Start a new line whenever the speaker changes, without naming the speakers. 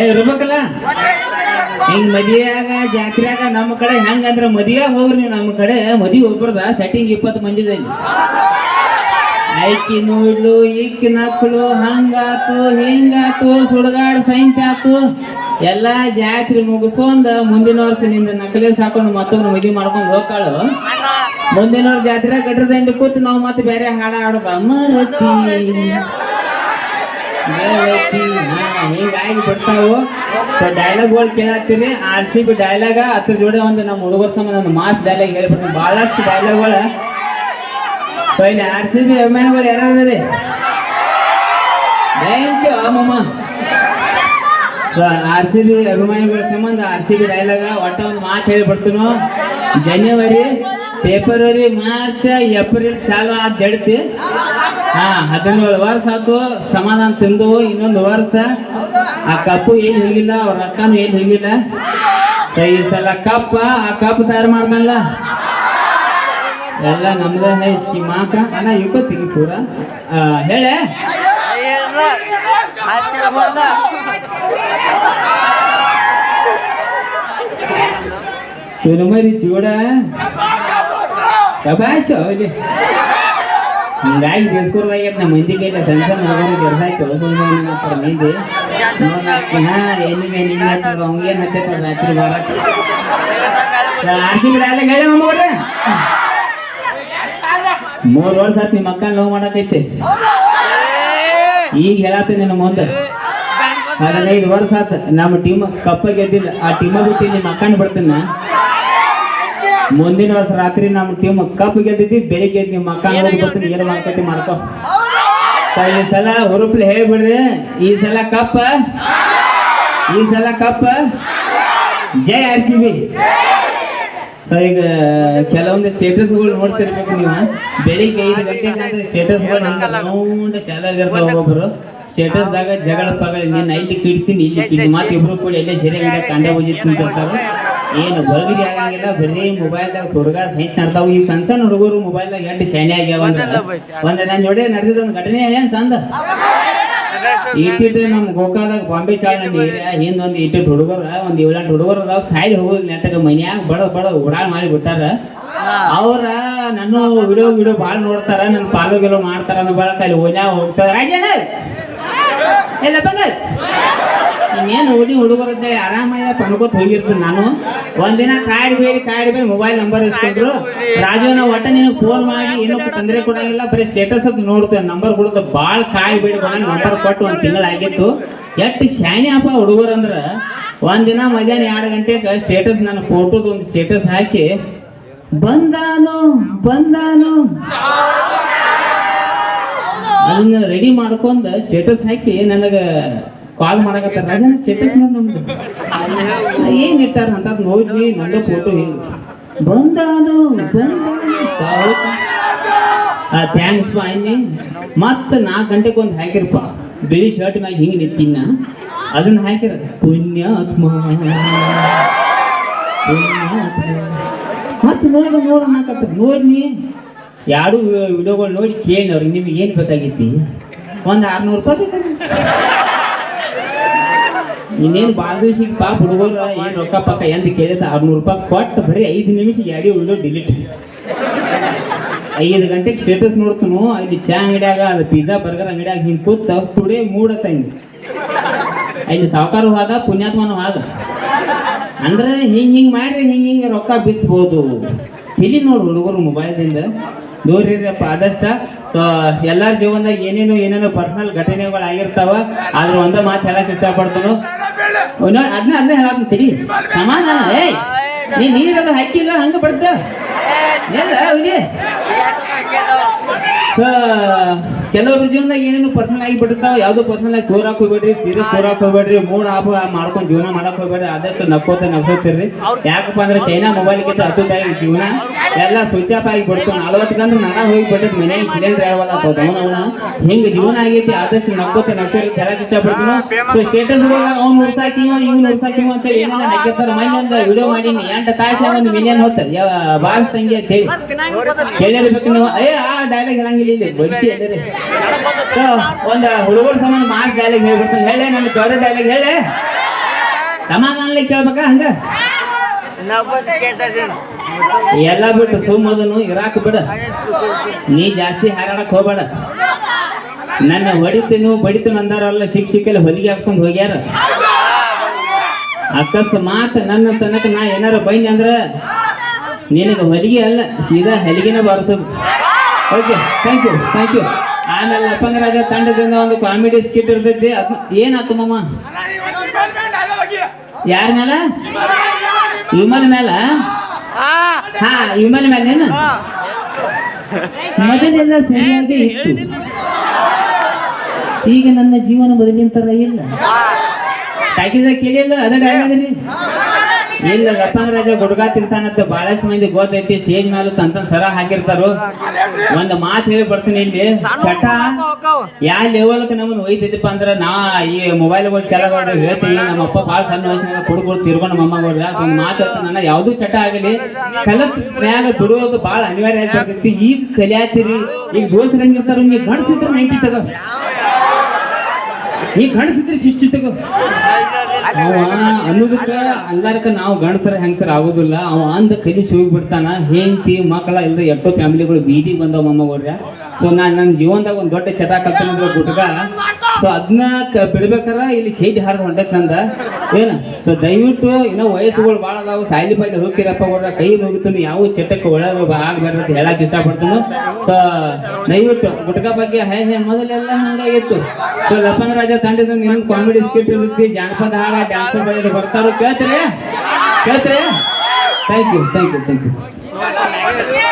ಇರ್ಬೇಕಲ್ಲ ಹಿಂಗ್ ಮದ್ವೆಯಾಗ ಜಾತ್ರೆಯಾಗ ನಮ್ಮ ಕಡೆ ಹೆಂಗಂದ್ರ ಮದ್ವೆಯಾಗ ಹೋಗ್ರಿ ನೀವು ನಮ್ಮ ಕಡೆ ಮದ್ವೆ ಒಬ್ಬರದ ಸೆಟ್ಟಿಂಗ್ 20 ಮಂದಿದಲ್ಲಿ ಐಕಿ ನೋಡ್ಲು ಈಕಿ ನಕ್ಳು ಹಂಗಾತು ಹಿಂಗಾತು ಸುಡಗಾಡ್ ಸೈಂಟ್ ಆತು ಎಲ್ಲಾ ಜಾತ್ರೆ ಮುಗಿಸೊಂದ ಮುಂದಿನ ವರ್ಷ ನಿಂದ ನಕಲಿ ಸಾಕೊಂಡು ಮತ್ತೊಂದು ಮದ್ವೆ ಮಾಡ್ಕೊಂಡು ಹೋಗ್ತಾಳು ಮುಂದಿನ ವರ್ಷ ಜಾತ್ರೆ ಗಡ್ರದಿಂದ ಕೂತು ನಾವು ಮತ್ತೆ ಬೇರೆ ಹಾಡ ಆಡೋದು ಅಮರತಿ ಹಿಂಗಾಗಿ ಬಿಡ್ತಾವು ಡೈಲಾಗ್ಗಳು ಕೇಳತ್ತೀರಿ RCB ಡೈಲಾಗ ಅದ್ರ ಜೋಡಿ ಒಂದು ನಮ್ಮ ಹುಡುಗರ ಸಂಬಂಧ ಒಂದು ಮಾಸ್ ಡೈಲಾಗ್ ಹೇಳ್ಬಿಡ್ತೀನಿ ಬಹಳಷ್ಟು ಡೈಲಾಗ್ಗಳ ಇಲ್ಲಿ RCB ಅಭಿಮಾನಿಗಳು ಯಾರ್ಯಾರಿ ಥ್ಯಾಂಕ್ ಯು ಅಮ್ಮಮ್ಮ RCB ಅಭಿಮಾನಿಗಳ ಸಂಬಂಧ RCB ಡೈಲಾಗ ಒಟ್ಟ ಒಂದು ಮಾತು ಹೇಳಿಬಿಡ್ತೀನೋ ಜನವರಿ ಫೆಬ್ರವರಿ ಮಾರ್ಚ್ ಏಪ್ರಿಲ್ ಚಾಲು ಆದ ಜಡ್ತಿ 17 ವರ್ಷ ಆಯ್ತು ಸಮಾಧಾನ ತಿಂದು ಇನ್ನೊಂದು ವರ್ಷ ಆ ಕಪ್ಪು ಏನು ಹೋಗಿಲ್ಲ ಅವ್ರ ರೊಕ್ಕನೂ ಏನು ಹೋಗಿಲ್ಲ ಈ ಸಲ ಆ ಕಪ್ ತಯಾರು ಮಾಡ್ದಲ್ಲ ಎಲ್ಲ ನಮ್ದೇ ಮಾಕ ಅಣ್ಣ ಇಕ್ಕೋತೀನಿ ಪೂರ ಹೇಳೆ ಚುರುಮರಿ ಚೂಡ ಶಬಾಷ್ ಅವಲಿ ಹಿಂಗಾಗಿ ಬೇಸ್ಕೂರ್ದಾಗೈತೆ ನಮ್ಮ ಮಂದಿ ಕೈಲ ಸಣ್ಣ ಸಣ್ಣ ಹುಡುಗರು ಕೆಲಸ ಆಯ್ತು ಮಂದಿ ಏನಿಗೆ ಅವಂಗೇನು ಹತ್ತೈತೆ ರಾತ್ರಿ ಬರಕ್ಕೆ RCB ಡೈಲಾಗ್ ಹೇಳಿ ಮಮ್ಮಗ್ರೆ 3 ವರ್ಷ ಆತ್ ನಿಮ್ಮ ಅಕ್ಕ ಲವ್ ಮಾಡತೈತಿ ಈಗ ಹೇಳತ್ತೀನಿ ನಿನ್ನ ಮುಂದೆ 15 ವರ್ಷ ಆತ ನಮ್ಮ ಟೀಮ್ ಕಪ್ಪ ಗೆದ್ದಿಲ್ಲ ಆ ಟೀಮ ಬಿಟ್ಟು ನಿಮ್ಮ ಅಕ್ಕನ ಬಿಡ್ತೀನ ಮುಂದಿನ ವರ್ಷ ರಾತ್ರಿ ನಮ್ಮ ಟೀಮ್ ಕಪ್ ಗೆದ್ದಿದ್ದಿ ಬೆಳಿಗ್ಗೆ ನಿಮ್ಮ ಅಕ್ಕ ಬರ್ತೀನಿ ಏನು ಮಾಡ್ಕತಿ ಮಾಡ್ಕೊ ಈ ಸಲ ಹುರುಪ್ಲಿ ಹೇಳ್ಬಿಡ್ರಿ ಈ ಸಲ ಕಪ್ ಜೈ RCB ಸೊ ಈಗ ಕೆಲವೊಂದು ಸ್ಟೇಟಸ್ಗಳು ನೋಡ್ತಿರ್ಬೇಕು ನೀವು ಬೆಳಿಗ್ಗೆ 5 ಗಂಟೆಗೆ ಸ್ಟೇಟಸ್ಗಳು ರೌಂಡ್ ಚಾಲಾಗಿರ್ತಾವ ಒಬ್ಬೊಬ್ರು ಸ್ಟೇಟಸ್ದಾಗ ಜಗಳ ಪಗಳ ನೀನು ಇಲ್ಲಿ ಕಿಡ್ತೀನಿ ಇಲ್ಲಿ ಮತ್ತೆ ಇಬ್ರು ಕೂಡ ಎಲ್ಲೇ ಸರಿಯಾಗಿ ಕಾಂಡೆ ಬೂಜಿ ತಿಂತಿರ್ತಾವೆ ಏನು ಬಲ್ಗಿರಿ ಆಗಂಗಿಲ್ಲ ಬರೀ ಮೊಬೈಲ್ದಾಗ ಹುಡುಗ ಸೈಟ್ ನಡ್ತಾವ ಈ ಸಣ್ಣ ಸಣ್ಣ ಹುಡುಗರು ಮೊಬೈಲ್ದಾಗ ಎಷ್ಟು ಶೈನಿ ಆಗ್ಯಾವ ಒಂದು ನನ್ನ ಜೋಡಿ ನಡೆದಿದ್ದ ಒಂದು ಘಟನೆ ಏನು ಸಂದ ಇಟ್ಟಿಟ್ಟು ನಮ್ಮ ಗೋಕಾದಾಗ ಬಾಂಬೆ ಚಾಳ ನಮ್ಮ ಏರಿಯಾ ಹಿಂದೊಂದು ಇಟ್ಟಿಟ್ಟು ಹುಡುಗರು ಒಂದು 7-8 ಹುಡುಗರು ಅದಾವ ಸೈಡ್ ಹೋಗೋದು ನೆಟ್ಟಗ ಮನ್ಯಾಗ ಬಡ ಉಡಾಳ್ ಮಾಡಿ ಬಿಟ್ಟಾರ ಅವ್ರ ನನ್ನ ವಿಡಿಯೋ ಭಾಳ ನೋಡ್ತಾರ ನನ್ನ ಪಾಲೋಗೆಲ್ಲ ಮಾಡ್ತಾರ ಅನ್ನೋ ಬಳಕ ಅಲ್ಲಿ ಓನ್ಯಾಗ ಹೋಗ್ತಾರ ರಾಜಣ್ಣ ಎಲ್ಲ ಬಂದ ಇನ್ನೇನು ಹುಡುಗರದ್ದೆ ಆರಾಮಾಗಿ ಪಣ್ಕೋತ್ ಹೋಗಿರ್ತೀನಿ ನಾನು ಒಂದಿನ ಕಾಡಿ ಬೇರೆ ಮೊಬೈಲ್ ನಂಬರ್ ಇಸ್ಕೊಂಡ್ರು ರಾಜು ನಾವು ಒಟ್ಟ ನಿನಗೆ ಫೋನ್ ಮಾಡಿ ಏನೋ ತೊಂದರೆ ಕೊಡಂಗಿಲ್ಲ ಬರೀ ಸ್ಟೇಟಸ್ ಅದು ನೋಡ್ತೇವೆ ನಂಬರ್ ಕೊಡೋದು ಭಾಳ ಕಾಯಿ ಬೇಡಿ ನಂಬರ್ ಕೊಟ್ಟು 1 ತಿಂಗಳಾಗಿತ್ತು ಎಷ್ಟು ಶಾನಿ ಅಪ್ಪ ಹುಡುಗರಂದ್ರೆ ಒಂದಿನ ಮಧ್ಯಾಹ್ನ 2 ಗಂಟೆಗೆ ಸ್ಟೇಟಸ್ ನನ್ನ ಫೋಟೋದು ಒಂದು ಸ್ಟೇಟಸ್ ಹಾಕಿ ಬಂದಾನು ಅದನ್ನ ರೆಡಿ ಮಾಡ್ಕೊಂಡ ಸ್ಟೇಟಸ್ ಹಾಕಿ ನನಗೆ ಕಾಲ್ ಮಾಡಕತ್ತಾರ ರಾಜನ ಸ್ಟೇಟಸ್ ನೋಡಿ ನಮ್ದು ಏನ್ ಇಟ್ಟಾರ ಅಂತ ನೋಡ್ರಿ ನಂದು ಫೋಟೋ ಹಿಂಗ ಬಂದಾನು ಥ್ಯಾಂಕ್ಸ್ ಬಾ ಅನ್ನಿ ಮತ್ತೆ 4 ಗಂಟೆಗೆ ಒಂದು ಹಾಕಿರಪ್ಪ ಬಿಳಿ ಶರ್ಟ್ ಮ್ಯಾಗ ಹಿಂಗೆ ನಿಂತಿನ ಅದನ್ನ ಹಾಕಿರ ಪುಣ್ಯಾತ್ಮ ಮತ್ತೆ ನೋಡಕತ್ತ ನೋಡ್ನಿ 2 ವಿಡಿಯೋಗಳು ನೋಡಿ ಕೇಳಿ ಅವ್ರಿಗೆ ನಿಮಗೆ ಏನು ಬೇಕಾಗಿತ್ತು ಒಂದು 600 ರೂಪಾಯಿ ಬೇಕಾಗಿತ್ತು ಇನ್ನೇನು ಬಾಲ್ದೂಸಿಗೆ ಪಾಪ ಹುಡುಗರು ಏನು ರೊಕ್ಕ ಪಕ್ಕ ಎಂದು ಕೇಳಿದ 600 ರೂಪಾಯಿ ಕೊಟ್ಟು ಬರೀ 5 ನಿಮಿಷ 2 ವಿಡಿಯೋ ಡಿಲೀಟ್ 5 ಗಂಟೆಗೆ ಸ್ಟೇಟಸ್ ನೋಡ್ತನು ಅಲ್ಲಿ ಚಾ ಅಂಗಡಿಯಾಗ ಅದು ಪಿಜ್ಜಾ ಬರ್ಗರ್ ಅಂಗಡಿಯಾಗ ಹಿಂಗೆ ಕೂತ ಟುಡೇ ಮೂಡತ್ತ ಹಿಂಗೆ ಅಲ್ಲಿ ಸಾವುಕಾರ ಹೋದ ಪುಣ್ಯಾತ್ಮನೂ ಹೋದ ಅಂದ್ರೆ ಹಿಂಗೆ ಮಾಡ್ರಿ ಹಿಂಗೆ ರೊಕ್ಕ ಬಿಚ್ಚಬಹುದು ತಿಳಿ ನೋಡು ಹುಡುಗರು ಮೊಬೈಲ್ದಿಂದ ದೂರಿರಪ್ಪ ಆದಷ್ಟ ಸೊ ಎಲ್ಲರ ಜೀವನದಾಗ ಏನೇನೋ ಪರ್ಸನಲ್ ಘಟನೆಗಳು ಆಗಿರ್ತಾವ ಆದ್ರೆ ಒಂದೇ ಮಾತು ಹೇಳಕ್ ಇಷ್ಟಪಡ್ತಾನು ಅದನ್ನ ಹೇಳಕ್ ತಿಳಿ ಸಮಾಧಾನ ನೀರದ ಹಾಕಿಲ್ಲ ಹಂಗ ಬಡ್ದ ಎಲ್ಲ ಸೊ ಕೆಲವ್ರ ಜೀವನದಾಗ ಏನೇನು ಪರ್ಸನಲ್ ಆಗಿ ಬಿಟ್ಟಿರ್ತಾವ ಯಾವ್ದು ಪರ್ಸನಲ್ ಆಗಿ ತೋರಾಕ್ ಹೋಗ್ಬೇಡ್ರಿ ಸೀರಿಯಸ್ ತೋರಾಕ್ ಹೋಗ್ಬೇಡ್ರಿ ಮೂಡ್ ಆಫ್ ಮಾಡ್ಕೊಂಡು ಜೀವನ ಮಾಡಕ್ ಹೋಗ್ಬೇಡ್ರಿ ಆದಷ್ಟು ನಗ್ಸೋತಿರ್ರಿ ಯಾಕಪ್ಪ ಅಂದ್ರೆ ಚೈನಾ ಮೊಬೈಲ್ಗಿಂತ ಅದ್ಭುತವಾಗಿ ಜೀವನ ಎಲ್ಲ ಸ್ವಿಚ್ ಆಫ್ ಆಗಿ ಬಿಡ್ತು 40 ಗಂಟೆ ನಡ ಹೋಗಿ ಬಿಟ್ಟಿದ್ ಮನೆಯಾಗ ಸಿಲಿಂಡರ್ ಹೇಳ್ಬೋದಾಗ್ತದ ಹಿಂಗ ಜೀವನ ಆಗೈತಿ ಆದಷ್ಟು ನಗ್ಸೋರಿ ಹೇಳಕ್ ಇಷ್ಟಪಡ್ತೀನಿ ಸೊ ಸ್ಟೇಟಸ್ ಅವ್ನು ಉರ್ಸಾಕಿವ ಇವ್ನು ಉರ್ಸಾಕಿವ ಅಂತ ಏನೋ ಹಾಕಿರ್ತಾರ ಮನೆ ಒಂದು ವಿಡಿಯೋ ಮಾಡಿ 8 ತಾಸಿನ ಒಂದು ಮಿಲಿಯನ್ ಹೋಗ್ತಾರೆ ಬಾಸ್ ತಂಗಿ ಅಂತ ಹೇಳಿ ಕೇಳಿರ್ಬೇಕು ನೀವು ಆ ಡೈಲಾಗ್ ಹೇಳಂಗಿಲ್ಲ ಇಲ್ಲಿ ಬಡಿಸಿ ಎಲ್ಲರಿ ಒಂದು ಹುಡುಗರ ಸಂಬಂಧ ಮಾಸ್ ಡೈಲಾಗ್ ಹೇಳ್ಬಿಡ್ತಾನೆ ಹೇಳಿ ನನ್ನ ಫೇವ್ರೇಟ್ ಡೈಲಾಗ್ ಹೇಳಿ ಸಮಾಧಾನ ಕೇಳ್ಬೇಕ ಹಂಗ ಎಲ್ಲ ಬಿಟ್ಟು ಸುಮ್ಮದನು ಇರಾಕ್ ಬಿಡ. ನೀ ಜಾಸ್ತಿ ಹಾರಾಡಕ್ ಹೋಗ್ಬೇಡ. ನನ್ನ ಹೊಡಿತೀನಿ ಬಡಿತೀನಿ ಅಂದಾರಲ್ಲ ಶಿಕ್ಷಕಲ್ಲಿ ಹೊಲಿಗೆ ಹಾಕ್ಸ್ಕೊಂಡ್ ಹೋಗ್ಯಾರ. ಅಕಸ್ಮಾತ್ ನನ್ನ ತನಕ ನಾ ಏನಾರ ಬೈನಿ ಅಂದ್ರ ನಿನಗೆ ಹೊಲಿಗೆ ಅಲ್ಲ ಸೀದಾ ಹಲಿಗೆನ ಬಾರಿಸೋದು. Okay, thank you. ಆಮೇಲೆ ಲಪಂಗರಾಜ ತಂಡದಿಂದ ಒಂದು ಕಾಮಿಡಿ ಸ್ಕಿಟ್ ಇರ್ತೈತಿ. ಏನಾಯ್ತು ಮಾಮ? ಯಾರ ಮೇಲ? ವಿಮಲ್ ಮೇಲ? ಹಾ, ವಿಮಲ್ ಮೇಲೇನು? ಮೊದಲೆಲ್ಲ ಸರಿಯಾಗಿ ಇತ್ತು, ಈಗ ನನ್ನ ಜೀವನ ಮೊದಲಿನ ತರ ಇಲ್ಲ. ಪ್ಯಾಕೇಜ್ ಕೇಳಿಲ್ಲ ಅದ ಡೈಲಾಗಲ್ಲಿ ಇಲ್ಲ. ಲಪಂಗರಾಜ ಗುಡ್ಗ ತಿಂತಾನಂತ ಬಹಳಷ್ಟು ಮಂದಿ ಗೊತ್ತೈತಿ. ಸ್ಟೇಜ್ ಮೇಲೆ ತಂತ ಸರ ಹಾಕಿರ್ತಾರು. ಒಂದು ಮಾತು ಹೇಳಿ ಬರ್ತೀನಿ, ಇಲ್ಲಿ ಚಟ ಯಾವ ಲೆವೆಲ್ಗೆ ನಮ್ಮನ್ನು ಒಯ್ತೈತಿಪ್ಪ ಅಂದ್ರೆ ನಾ ಈ ಮೊಬೈಲ್ಗಳು ಚಲೋ ಹೇಳ್ತೀವಿ. ನಮ್ಮಪ್ಪ ಭಾಳ ಸಣ್ಣ ವಯಸ್ಸಿನಾಗ ಕುಡ್ಕೊಂಡು ತಿರ್ಕೊಂಡು ನಮ್ಮಗೋಡ್ರ ಒಂದು ಮಾತು ನನ್ನ ಯಾವುದೂ ಚಟ ಆಗಲಿ ಕಲತ್ ಮ್ಯಾಗ ಬಿಡುವುದು ಭಾಳ ಅನಿವಾರ್ಯ ಆಗಿರ್ತೈತಿ. ಈಗ ಕಲಿಯಾತಿರಿ. ಈಗ ದೋಸ್ತರ ಹೆಂಗಿರ್ತಾರ, ನೀವು ಗಂಡಸಿದ್ರೆ 90 ತಗೋ, ನೀ ಗಂಡಸಿದ್ರೆ 60 ತಗೋ. ಅವ ಅನ್ನೋದಕ್ಕ ಎಲ್ಲಾರ್ಕ ನಾವು ಗಂಡಸರ ಹೆಂಗಸರ ಆಗೋದಿಲ್ಲ. ಅವ ಅಂದ ಕಲಿಸಿ ಹೋಗ್ಬಿಡ್ತಾನ. ಹೆಂಡತಿ ಮಕ್ಕಳ ಇಲ್ಲದೆ ಎಷ್ಟೋ ಫ್ಯಾಮಿಲಿಗಳು ಬೀದಿಗೆ ಬಂದವ ಮೊಮ್ಮಗೋಡ್ರ. ಸೊ ನನ್ನ ಜೀವನದಾಗ ಒಂದು ದೊಡ್ಡ ಚಟ ಕಲ್ತಂದ್ರೆ ಗುಟ್ಗ. ಸೊ ಅದನ್ನ ಬಿಡ್ಬೇಕಾರ ಇಲ್ಲಿ ಚೈತಿ ಹಾರ್ದು ಹೊಂಟೈತೆ ನಂದ ಏನ. ಸೊ ದಯವಿಟ್ಟು ಇನ್ನೂ ವಯಸ್ಸುಗಳು ಭಾಳ ಅದಾವು. ಸಾಯ್ಲಿ ಬಾಯ್ಲಿ ಹೋಗಿರಪ್ಪ ಹೋಗ್ರ ಕೈ ಮುಗಿತು ಯಾವ ಚಟಕ್ಕೆ ಒಳಗೆ ಆಗ್ಬೇಡ್ರಿ ಅಂತ ಹೇಳಕ್ ಇಷ್ಟಪಡ್ತೀನಿ. ಸೊ ದಯವಿಟ್ಟು ಗುಟ್ಕ ಬಗ್ಗೆ ಮೊದಲೆಲ್ಲ ಹಂಗಾಗಿತ್ತು. ಸೊ ಲಪಂಗರಾಜ ತಂಡದಿಂದ ಇನ್ನೊಂದು ಕಾಮಿಡಿ ಸ್ಕಿಟ್ ಇರುತ್ತೆ. ಜಾನಪದ ಹಾಡ ಡ್ಯಾನ್ಸ್ ಬರ್ತಾರೋ ಕೇಳ್ತೀರಿ? Thank you.